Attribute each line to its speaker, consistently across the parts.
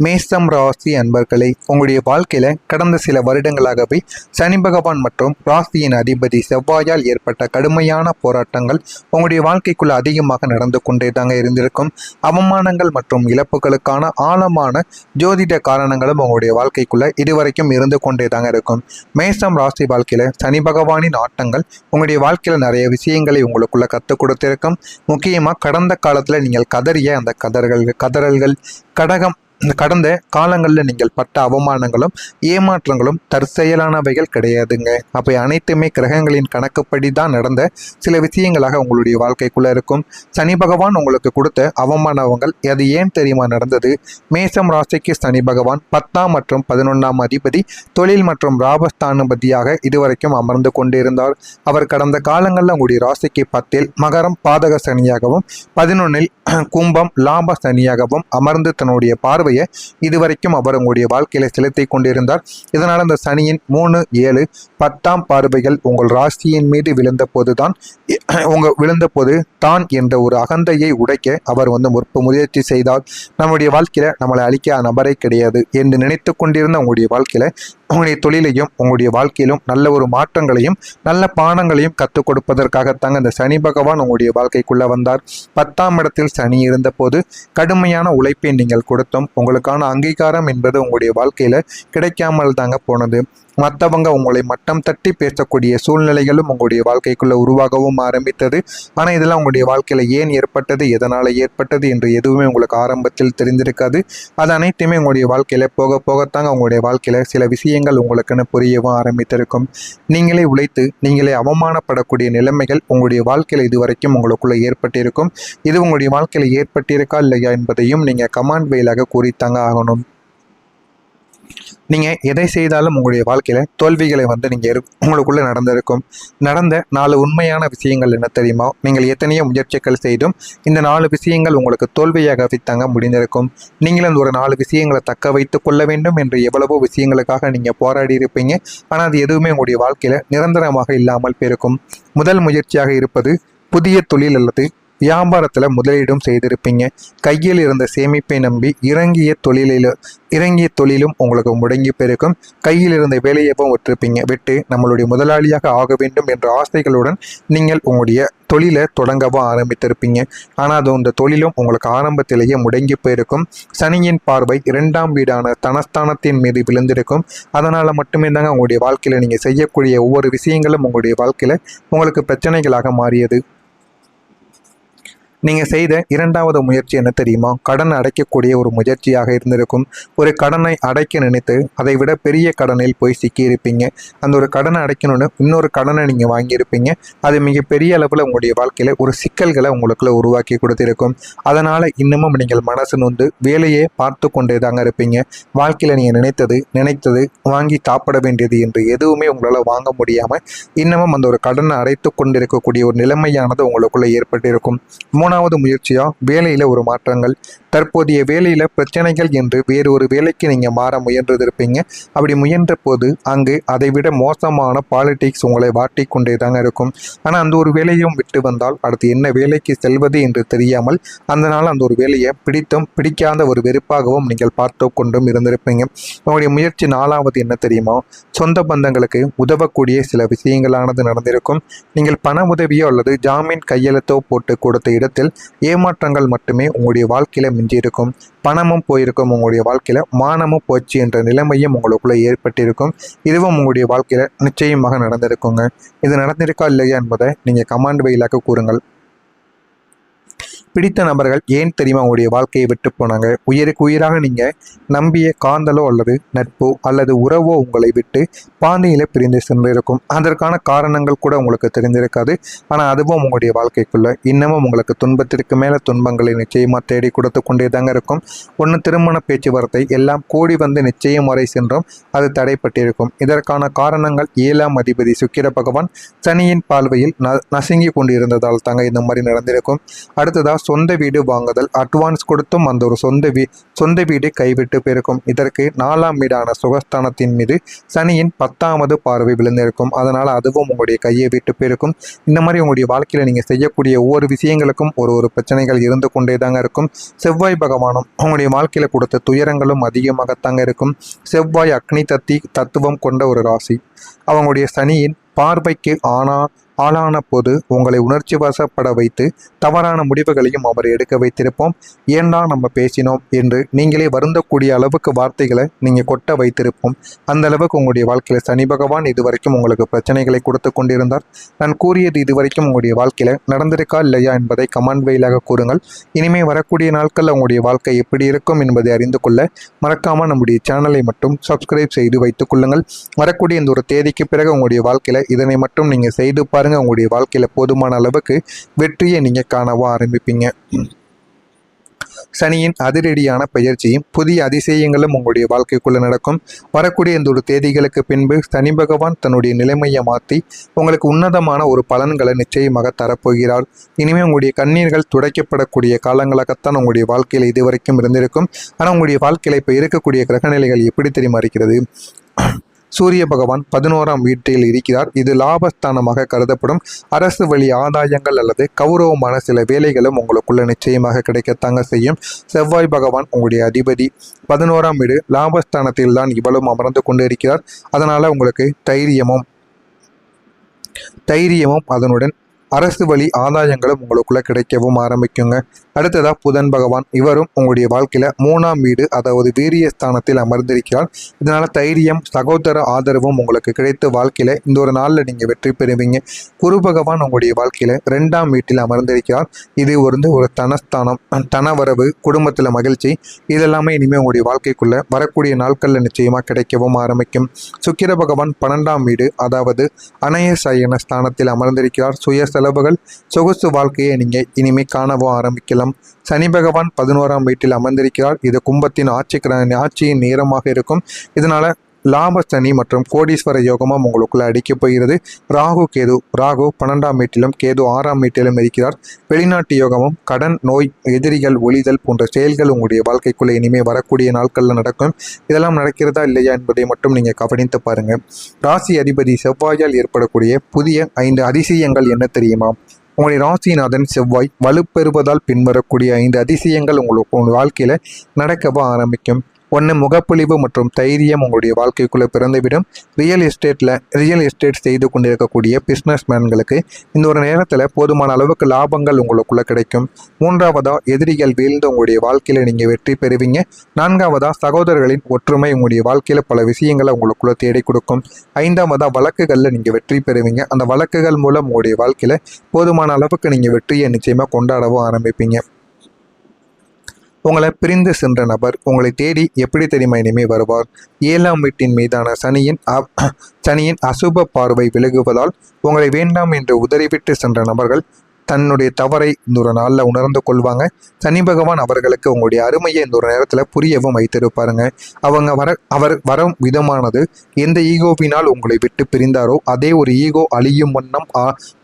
Speaker 1: மேஷம் ராசி அன்பர்களே, உங்களுடைய வாழ்க்கையில கடந்த சில வருடங்களாகவே சனி பகவான் மற்றும் ராசியின் அதிபதி செவ்வாயால் ஏற்பட்ட கடுமையான போராட்டங்கள் உங்களுடைய வாழ்க்கைக்குள்ள அதிகமாக நடந்து கொண்டே தாங்க இருந்திருக்கும். அவமானங்கள் மற்றும் இழப்புகளுக்கான ஆழமான ஜோதிட காரணங்களும் உங்களுடைய வாழ்க்கைக்குள்ள இதுவரைக்கும் இருந்து கொண்டே தாங்க இருக்கும். மேஷம் ராசி வாழ்க்கையில சனி பகவானின் ஆட்டங்கள் உங்களுடைய வாழ்க்கையில நிறைய விஷயங்களை உங்களுக்குள்ள கற்றுக் கொடுத்திருக்கும். முக்கியமா கடந்த காலத்துல நீங்கள் கதறிய அந்த கதறல்கள் கடகம் இந்த கடந்த காலங்களில் நீங்கள் பட்ட அவமானங்களும் ஏமாற்றங்களும் தற்செயலானவைகள் கிடையாதுங்க. அப்போ அனைத்துமே கிரகங்களின் கணக்குப்படி தான் நடந்த சில விஷயங்களாக உங்களுடைய வாழ்க்கைக்குள்ள இருக்கும். சனி பகவான் உங்களுக்கு கொடுத்த அவமானங்கள் அது ஏன் தெரியுமா நடந்தது? மேஷம் ராசிக்கு சனி பகவான் 10ஆம் மற்றும் 11ஆம் அதிபதி, தொழில் மற்றும் லாபஸ்தானாதிபதியாக இதுவரைக்கும் அமர்ந்து கொண்டிருந்தார். அவர் கடந்த காலங்களில் உங்களுடைய ராசிக்கு 10இல் மகரம் பாதக சனியாகவும் 11இல் கும்பம் லாப சனியாகவும் அமர்ந்து தன்னுடைய பார்வையை இதுவரைக்கும் அவர் உங்களுடைய வாழ்க்கையில செலுத்தி கொண்டிருந்தார். இதனால் அந்த சனியின் 3, 7, 10ஆம் பார்வைகள் உங்கள் ராசியின் மீது விழுந்த போது தான் என்ற ஒரு அகந்தையை உடைக்க அவர் முயற்சி செய்தார். நம்முடைய வாழ்க்கையில நம்மளை அழிக்க நபரே கிடையாது என்று நினைத்து கொண்டிருந்த உங்களுடைய வாழ்க்கையில உங்களுடைய தொழிலையும் உங்களுடைய வாழ்க்கையிலும் நல்ல ஒரு மாற்றங்களையும் நல்ல பாடங்களையும் கற்றுக் கொடுப்பதற்காகத்தாங்க இந்த சனி பகவான் உங்களுடைய வாழ்க்கைக்குள்ள வந்தார். 10ஆம் இடத்தில் சனி இருந்த போது கடுமையான உழைப்பை நீங்கள் கொடுத்தும் உங்களுக்கான அங்கீகாரம் என்பது உங்களுடைய வாழ்க்கையில கிடைக்காமல் தாங்க போனது. மற்றவங்க உங்களை மட்டம் தட்டி பேசக்கூடிய சூழ்நிலைகளும் உங்களுடைய வாழ்க்கைக்குள்ள உருவாகவும் ஆரம்பித்தது. ஆனால் இதெல்லாம் உங்களுடைய வாழ்க்கையில ஏன் ஏற்பட்டது, எதனால ஏற்பட்டது என்று எதுவுமே உங்களுக்கு ஆரம்பத்தில் தெரிந்திருக்காது. அது அனைத்துமே உங்களுடைய வாழ்க்கையில போக போகத்தாங்க உங்களுடைய வாழ்க்கையில சில விஷயங்கள் உங்களுக்குன்னு புரியவும் ஆரம்பித்திருக்கும். நீங்களே உழைத்து நீங்களே அவமானப்படக்கூடிய நிலைமைகள் உங்களுடைய வாழ்க்கையில இதுவரைக்கும் உங்களுக்குள்ள ஏற்பட்டிருக்கும். இது உங்களுடைய வாழ்க்கையில ஏற்பட்டிருக்கா இல்லையா என்பதையும் நீங்க கமெண்ட் வாயிலாக கூறித்தாங்க ஆகணும். நீங்கள் எதை செய்தாலும் உங்களுடைய வாழ்க்கையில் தோல்விகளை நீங்கள் உங்களுக்குள்ளே நடந்த 4 உண்மையான விஷயங்கள் என்ன தெரியுமா? நீங்கள் எத்தனையோ முயற்சிகள் செய்தும் இந்த 4 விஷயங்கள் உங்களுக்கு தோல்வியாக தாங்க முடிந்திருக்கும். நீங்களும் ஒரு 4 விஷயங்களை தக்க வைத்து கொள்ள வேண்டும் என்று எவ்வளவோ விஷயங்களுக்காக நீங்கள் போராடி இருப்பீங்க. ஆனால் அது எதுவுமே உங்களுடைய வாழ்க்கையில் நிரந்தரமாக இல்லாமல் போயிருக்கும். முதல் முயற்சியாக இருப்பது புதிய தொழில் அல்லது வியாபாரத்தில் முதலீடும் செய்திருப்பீங்க. கையில் இருந்த சேமிப்பை நம்பி இறங்கிய தொழிலும் உங்களுக்கு முடங்கி போயிருக்கும். கையில் இருந்த வேலையவும் விட்டு நம்மளுடைய முதலாளியாக ஆக வேண்டும் என்ற ஆசைகளுடன் நீங்கள் உங்களுடைய தொழிலை தொடங்கவும் ஆரம்பித்திருப்பீங்க. ஆனால் அந்த தொழிலும் உங்களுக்கு ஆரம்பத்திலேயே முடங்கி போயிருக்கும். சனியின் பார்வை 2ஆம் வீடான தனஸ்தானத்தின் மீது விழுந்திருக்கும். அதனால் மட்டுமே தாங்க உங்களுடைய வாழ்க்கையில் நீங்கள் செய்யக்கூடிய ஒவ்வொரு விஷயங்களும் உங்களுடைய வாழ்க்கையில் உங்களுக்கு பிரச்சனைகளாக மாறியது. நீங்கள் செய்த 2வது முயற்சி என்ன தெரியுமா? கடன் அடைக்கக்கூடிய ஒரு முயற்சியாக இருந்திருக்கும். ஒரு கடனை அடைக்க நினைத்து அதை விட பெரிய கடனில் போய் சிக்கியிருப்பீங்க. அந்த ஒரு கடனை அடைக்கணும்னு இன்னொரு கடனை நீங்கள் வாங்கியிருப்பீங்க. அது மிகப்பெரிய அளவில் உங்களுடைய வாழ்க்கையில் ஒரு சிக்கல்களை உங்களுக்குள்ள உருவாக்கி கொடுத்திருக்கும். அதனால் இன்னமும் நீங்கள் மனசு நொந்து வேலையே பார்த்து கொண்டே தாங்க இருப்பீங்க. வாழ்க்கையில் நீங்கள் நினைத்தது வாங்கி சாப்பிட வேண்டியது என்று எதுவுமே உங்களால் வாங்க முடியாமல் இன்னமும் அந்த ஒரு கடனை அடைத்து கொண்டிருக்கக்கூடிய ஒரு நிலைமையானது உங்களுக்குள்ள ஏற்பட்டிருக்கும். 3வது முயற்சியா வேலையில ஒரு மாற்றங்கள். தற்போதைய வேலையில பிரச்சனைகள் என்று வேறு ஒரு வேலைக்கு நீங்க மாற முயன்றிருப்பீங்க. அப்படி முயன்ற போது அங்கு அதை விட மோசமான பாலிடிக்ஸ் உங்களை வாட்டி கொண்டே தாங்க இருக்கும். ஆனால் அந்த ஒரு வேலையும் விட்டு வந்தால் அடுத்து என்ன வேலைக்கு செல்வது என்று தெரியாமல் அந்த ஒரு வேலையை பிடிக்காத ஒரு வெறுப்பாகவும் நீங்கள் பார்த்து கொண்டும் இருந்திருப்பீங்க. உங்களுடைய முயற்சி 4வது என்ன தெரியுமா? சொந்த பந்தங்களுக்கு உதவக்கூடிய சில விஷயங்களானது நடந்திருக்கும். நீங்கள் பண உதவியோ அல்லது ஜாமீன் கையெழுத்தோ போட்டு கொடுத்த இடத்தில் ஏமாற்றங்கள் மட்டுமே உங்களுடைய வாழ்க்கையில மிஞ்சியிருக்கும். பணமும் போயிருக்கும். உங்களுடைய வாழ்க்கையில மானமும் போச்சு என்ற நிலைமையும் உங்களுக்குள்ள ஏற்பட்டிருக்கும். இதுவும் உங்களுடைய வாழ்க்கையில நிச்சயமாக நடந்திருக்குங்க. இது நடந்திருக்கா இல்லையா என்பதை நீங்க கமெண்ட் வாயிலாக கூறுங்கள். பிடித்த நபர்கள் ஏன் தெரியுமா உங்களுடைய வாழ்க்கையை விட்டு போனாங்க? உயிருக்கு உயிராக நீங்கள் நம்பிய காதலோ அல்லது நட்போ அல்லது உறவோ உங்களை விட்டு பாதையில் பிரிந்து சென்றிருக்கும். அதற்கான காரணங்கள் கூட உங்களுக்கு தெரிந்திருக்காது. ஆனால் அதுவும் உங்களுடைய வாழ்க்கைக்குள்ள இன்னமும் உங்களுக்கு துன்பத்திற்கு மேலே துன்பங்களை நிச்சயமாக தேடி கொடுத்து கொண்டே தாங்க இருக்கும். திருமண பேச்சுவார்த்தை எல்லாம் கூடி வந்து நிச்சயம் வரை சென்றும் அது தடைப்பட்டிருக்கும். இதற்கான காரணங்கள் 7ஆம் அதிபதி சுக்கிர பகவான் சனியின் பார்வையில் நசுங்கி கொண்டு இருந்ததால் தாங்க இந்த மாதிரி நடந்திருக்கும். அடுத்ததாக சொந்த வீடு வாங்குதல், அட்வான்ஸ் கொடுத்தும் அந்த ஒரு சொந்த வீடு கைவிட்டு போயிருக்கும். இதற்கு 4ஆம் வீடான சுகஸ்தானத்தின் மீது சனியின் 10வது பார்வை விழுந்திருக்கும். அதனால் அதுவும் உங்களுடைய கையை விட்டு போயிருக்கும். இந்த மாதிரி உங்களுடைய வாழ்க்கையில் நீங்கள் செய்யக்கூடிய ஒவ்வொரு விஷயங்களுக்கும் ஒரு பிரச்சனைகள் இருந்து கொண்டே தாங்க இருக்கும். செவ்வாய் பகவானும் உங்களுடைய வாழ்க்கையில் கொடுத்த துயரங்களும் அதிகமாகத்தாங்க இருக்கும். செவ்வாய் அக்னி தத்துவம் கொண்ட ஒரு ராசி. அவங்களுடைய சனியின் பார்வைக்கு ஆளான போது உங்களை உணர்ச்சி வசப்பட வைத்து தவறான முடிவுகளையும் அவர் எடுக்க வைத்திருப்போம். ஏண்டா நம்ம பேசினோம் என்று நீங்களே வருந்தக்கூடிய அளவுக்கு வார்த்தைகளை நீங்கள் கொட்ட வைத்திருப்போம். அந்த அளவுக்கு உங்களுடைய வாழ்க்கையில் சனி பகவான் இதுவரைக்கும் உங்களுக்கு பிரச்சனைகளை கொடுத்து கொண்டிருந்தார். நான் கூறியது இதுவரைக்கும் உங்களுடைய வாழ்க்கையில் நடந்திருக்கா இல்லையா என்பதை கமெண்ட் வழியாக கூறுங்கள். இனிமேல் வரக்கூடிய நாட்களில் உங்களுடைய வாழ்க்கை எப்படி இருக்கும் என்பதை அறிந்து கொள்ள மறக்காமல் நம்முடைய சேனலை மட்டும் சப்ஸ்கிரைப் செய்து வைத்துக் கொள்ளுங்கள். வரக்கூடிய இந்த ஒரு தேதிக்கு பிறகு உங்களுடைய வாழ்க்கையில் இதனை மட்டும் நீங்கள் செய்து பாருங்கள். உங்களுடைய வாழ்க்கையில் போதுமான அளவுக்கு வெற்றியை நீங்கள் காணவோ ஆரம்பிப்பீங்க. சனியின் அதிரடியான பயிற்சியும் புதிய அதிசயங்களும் உங்களுடைய வாழ்க்கைக்குள்ள நடக்கும். வரக்கூடிய இந்த ஒரு தேதிகளுக்கு பின்பு சனி பகவான் தன்னுடைய நிலைமையை மாற்றி உங்களுக்கு உன்னதமான ஒரு பலன்களை நிச்சயமாக தரப்போகிறார். இனிமேல் உங்களுடைய கண்ணீர்கள் துடைக்கப்படக்கூடிய காலங்களாகத்தான் உங்களுடைய வாழ்க்கையில் இதுவரைக்கும் இருந்திருக்கும். ஆனால் உங்களுடைய வாழ்க்கையில் இப்போ இருக்கக்கூடிய கிரகநிலைகள் எப்படி தெரியுமா இருக்கிறது? சூரிய பகவான் 11ஆம் வீட்டில் இருக்கிறார். இது லாபஸ்தானமாக கருதப்படும். அரசு வழி ஆதாயங்கள் அல்லது கௌரவமான சில வேலைகளும் உங்களுக்குள்ள நிச்சயமாக கிடைக்கத்தாங்க செய்யும். செவ்வாய் பகவான் உங்களுடைய அதிபதி. 11ஆம் வீடு லாபஸ்தானத்தில் தான் இவளும் அமர்ந்து கொண்டு இருக்கிறார். அதனால உங்களுக்கு தைரியமும் அதனுடன் அரசு வழி ஆதாயங்களும் உங்களுக்குள்ள கிடைக்கவும் ஆரம்பிக்குங்க. அடுத்ததா புதன் பகவான். இவரும் உங்களுடைய வாழ்க்கையில 3ஆம் வீடு அதாவது வீரியஸ்தானத்தில் அமர்ந்திருக்கிறார். இதனால தைரியம், சகோதர ஆதரவும் உங்களுக்கு கிடைத்து வாழ்க்கையில இந்த ஒரு நாளில் நீங்க வெற்றி பெறுவீங்க. குரு பகவான் உங்களுடைய வாழ்க்கையில 2ஆம் வீட்டில் அமர்ந்திருக்கிறார். இது ஒரு தனஸ்தானம், தனவரவு, குடும்பத்தில் மகிழ்ச்சி, இதெல்லாமே இனிமேல் உங்களுடைய வாழ்க்கைக்குள்ள வரக்கூடிய நாட்களில் நிச்சயமாக கிடைக்கவும் ஆரம்பிக்கும். சுக்கிர பகவான் 12ஆம் வீடு அதாவது அனய சயன ஸ்தானத்தில் அமர்ந்திருக்கிறார். சுய செலவுகள், சொகுசு வாழ்க்கையை நீங்க இனிமே காணவும் ஆரம்பிக்கலாம். சனி பகவான் 11ஆம் வீட்டில் அமர்ந்திருக்கிறார். இது கும்பத்தின் ஆட்சியின் நேரமாக இருக்கும். இதனால லாப சனி மற்றும் கோடீஸ்வர யோகமும் உங்களுக்குள்ள அடிக்கப் போகிறது. ராகு 12ஆம் வீட்டிலும் கேது 6ஆம் வீட்டிலும் இருக்கிறார். வெளிநாட்டு யோகமும் கடன், நோய், எதிரிகள் ஒழிதல் போன்ற செயல்கள் உங்களுடைய வாழ்க்கைக்குள்ள இனிமே வரக்கூடிய நாட்களில் நடக்கும். இதெல்லாம் நடக்கிறதா இல்லையா என்பதை மட்டும் நீங்க கவனித்து பாருங்க. ராசி அதிபதி செவ்வாயால் ஏற்படக்கூடிய புதிய 5 அதிசயங்கள் என்ன தெரியுமா? உங்களுடைய ராசிநாதன் செவ்வாய் வலுப்பெறுவதால் பின்வரக்கூடிய 5 அதிசயங்கள் உங்களுக்கு வாழ்க்கையில நடக்கவோ ஆரம்பிக்கும். 1. முகப்பொழிவு மற்றும் தைரியம் உங்களுடைய வாழ்க்கைக்குள்ளே பிறந்துவிடும். ரியல் எஸ்டேட் செய்து கொண்டிருக்கக்கூடிய பிஸ்னஸ் மேன்களுக்கு இந்த ஒரு நேரத்தில் போதுமான அளவுக்கு லாபங்கள் உங்களுக்குள்ள கிடைக்கும். 3. எதிரிகள் வீழ்ந்து உங்களுடைய வாழ்க்கையில் நீங்கள் வெற்றி பெறுவீங்க. 4. சகோதரர்களின் ஒற்றுமை உங்களுடைய வாழ்க்கையில் பல விஷயங்களை உங்களுக்குள்ள தேடி கொடுக்கும். 5. வழக்குகளில் நீங்கள் வெற்றி பெறுவீங்க. அந்த வழக்குகள் மூலம் உங்களுடைய வாழ்க்கையில் போதுமான அளவுக்கு நீங்கள் வெற்றியை நிச்சயமாக கொண்டாடவும் ஆரம்பிப்பீங்க. உங்களை பிரிந்து சென்ற நபர் உங்களை தேடி எப்படி தெரியுமா இனிமே வருவார்? 7ஆம் வீட்டின் மீதான சனியின் அசுப பார்வை விலகுவதால் உங்களை வேண்டாம் என்று உதறிவிட்டு சென்ற நபர்கள் தன்னுடைய தவறை இந்த ஒரு நாளில் உணர்ந்து கொள்வாங்க. சனி பகவான் அவர்களுக்கு உங்களுடைய அருமையை இந்த ஒரு நேரத்தில் புரியவும் வைத்திருப்பாருங்க. அவர் வரும் விதமானது எந்த ஈகோவினால் உங்களை விட்டு பிரிந்தாரோ அதே ஒரு ஈகோ அழியும் வண்ணம்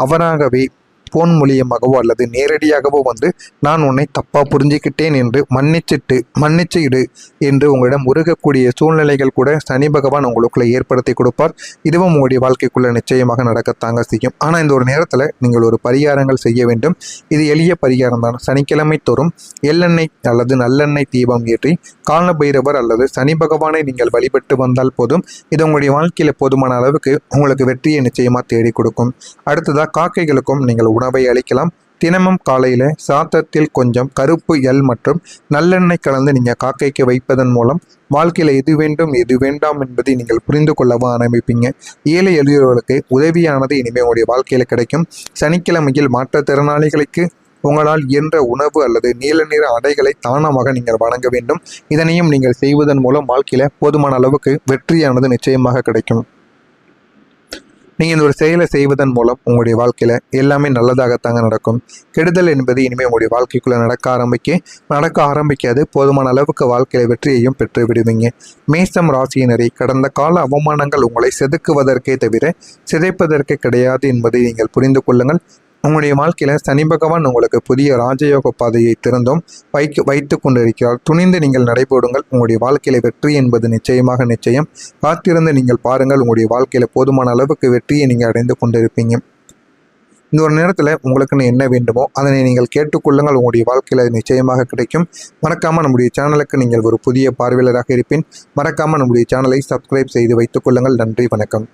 Speaker 1: அவராகவே போன் மூலியமாகவோ அல்லது நேரடியாகவோ வந்து நான் உன்னை தப்பாக புரிஞ்சுக்கிட்டேன் என்று மன்னிச்சு இடு என்று உங்களிடம் உருகக்கூடிய சூழ்நிலைகள் கூட சனி பகவான் உங்களுக்குள்ள ஏற்படுத்தி கொடுப்பார். இதுவும் உங்களுடைய வாழ்க்கைக்குள்ள நிச்சயமாக நடக்கத்தாங்க செய்யும். ஆனால் இந்த ஒரு நேரத்தில் நீங்கள் ஒரு பரிகாரங்கள் செய்ய வேண்டும். இது எளிய பரிகாரம் தான். சனிக்கிழமை தோறும் எள்ளெண்ணெய் அல்லது நல்லெண்ணெய் தீபம் ஏற்றி கால பைரவர் அல்லது சனி பகவானை நீங்கள் வழிபட்டு வந்தால் போதும். இது உங்களுடைய வாழ்க்கையில் போதுமான அளவுக்கு உங்களுக்கு வெற்றியை நிச்சயமாக தேடி கொடுக்கும். அடுத்ததாக காக்கைகளுக்கும் நீங்கள் உணவை அளிக்கலாம். தினமும் காலையில் சாதத்தில் கொஞ்சம் கருப்பு எள் மற்றும் நல்லெண்ணெய் கலந்து நீங்கள் காக்கைக்கு வைப்பதன் மூலம் வாழ்க்கையில் எது வேண்டும் எது வேண்டாம் என்பதை நீங்கள் புரிந்து கொள்ளவும் ஆரம்பிப்பீங்க. ஏழை எளியோர்களுக்கு உதவியானது இனிமேல் உங்களுடைய வாழ்க்கையில் கிடைக்கும். சனிக்கிழமையில் மாற்றுத்திறனாளிகளுக்கு உங்களால் இயன்ற உணவு அல்லது நீல நிற அடைகளை தானமாக நீங்கள் வழங்க வேண்டும். இதனையும் நீங்கள் செய்வதன் மூலம் வாழ்க்கையில் போதுமான அளவுக்கு வெற்றியானது நிச்சயமாக கிடைக்கும். நீங்கள் இந்த ஒரு செயலை செய்வதன் மூலம் உங்களுடைய வாழ்க்கையில் எல்லாமே நல்லதாகத்தாங்க நடக்கும். கெடுதல் என்பது இனிமேல் உங்களுடைய வாழ்க்கைக்குள்ளே நடக்க ஆரம்பிக்காது. போதுமான அளவுக்கு வாழ்க்கையில் வெற்றியையும் பெற்று விடுவீங்க. மேஷம் ராசியினரை கடந்த கால அவமானங்கள் உங்களை செதுக்குவதற்கே தவிர சிதைப்பதற்கு கிடையாது என்பதை நீங்கள் புரிந்து கொள்ளுங்கள். உங்களுடைய வாழ்க்கையில் சனி பகவான் உங்களுக்கு புதிய ராஜயோக பாதையை திறந்தும் வைத்து கொண்டிருக்கிறார். துணிந்து நீங்கள் நடைபோடுங்கள். உங்களுடைய வாழ்க்கையில வெற்றி என்பது நிச்சயமாக நிச்சயம். காத்திருந்து நீங்கள் பாருங்கள். உங்களுடைய வாழ்க்கையில போதுமான அளவுக்கு வெற்றியை நீங்கள் அடைந்து கொண்டிருப்பீங்க. இந்த ஒரு நேரத்தில் உங்களுக்குன்னு என்ன வேண்டுமோ அதனை நீங்கள் கேட்டுக்கொள்ளுங்கள். உங்களுடைய வாழ்க்கையில் அது நிச்சயமாக கிடைக்கும். மறக்காமல் நம்முடைய சேனலுக்கு நீங்கள் ஒரு புதிய பார்வையாளராக இருப்பின் மறக்காமல் நம்முடைய சேனலை சப்ஸ்கிரைப் செய்து வைத்துக் கொள்ளுங்கள். நன்றி, வணக்கம்.